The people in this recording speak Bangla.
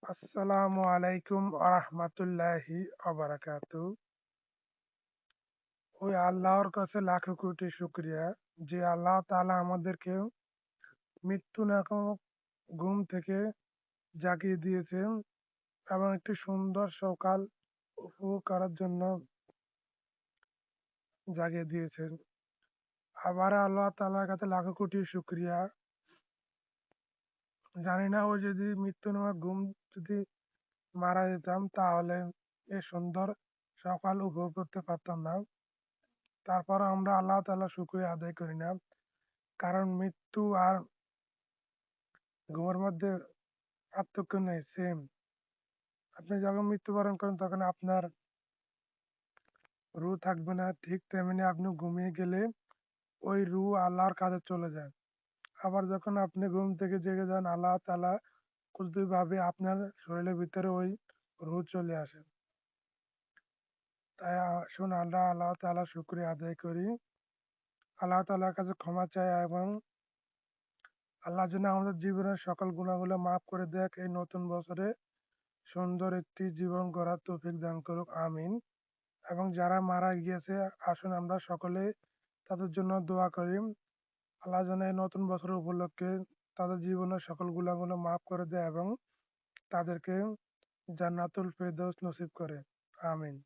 আসসালামু আলাইকুম আরহামাতুল্লাহি আবারাকাতু। ওই আল্লাহর কাছে লাখো কোটি শুক্রিয়া যে আল্লাহ তাআলা আমাদেরকে মৃত্যু নামক ঘুম থেকে জাগিয়ে দিয়েছেন এবং একটি সুন্দর সকাল উপভোগ করার জন্য জাগিয়ে দিয়েছেন। আবার আল্লাহ তাআলার কাছে লাখো কোটি শুক্রিয়া। জানি না ওই যদি মৃত্যু নামক ঘুম যদি মারা যেতাম তাহলে এ সুন্দর সকাল উপভোগ করতে পারতাম না। তারপর আমরা আল্লাহ তাআলা শুকরিয়া আদায় করি না, কারণ মৃত্যু আর ঘুমের মধ্যে পার্থক্য নেই, সেম। আপনি যখন মৃত্যুবরণ করেন তখন আপনার রূহ থাকবে না, ঠিক তেমনি আপনি ঘুমিয়ে গেলে ওই রূহ আল্লাহর কাছে চলে যায়। আবার যখন আপনি ঘুম থেকে জেগে যান আল্লাহ তাআলা কুদরতি ভাবে আপনার শরীরের ভিতরে ওই রূহ চলে আসে। তাই আসুন আমরা আল্লাহ তাআলা শুকরিয়া আদায় করি, আল্লাহ তাআলার কাছে ক্ষমা চাই এবং আল্লাহ যেন আমাদের জীবনের সকল গুনাহগুলো মাফ করে দেখ, এই নতুন বছরে সুন্দর একটি জীবন গড়ার তৌফিক দান করুক, আমিন। এবং যারা মারা গিয়েছে আসুন আমরা সকলে তাদের জন্য দোয়া করি, আল্লাহ যেন এই নতুন বছর উপলক্ষে তাদের জীবনের সকল গুনাহগুলো মাফ করে দেয় এবং তাদেরকে জান্নাতুল ফেরদৌস নসিব করে, আমিন।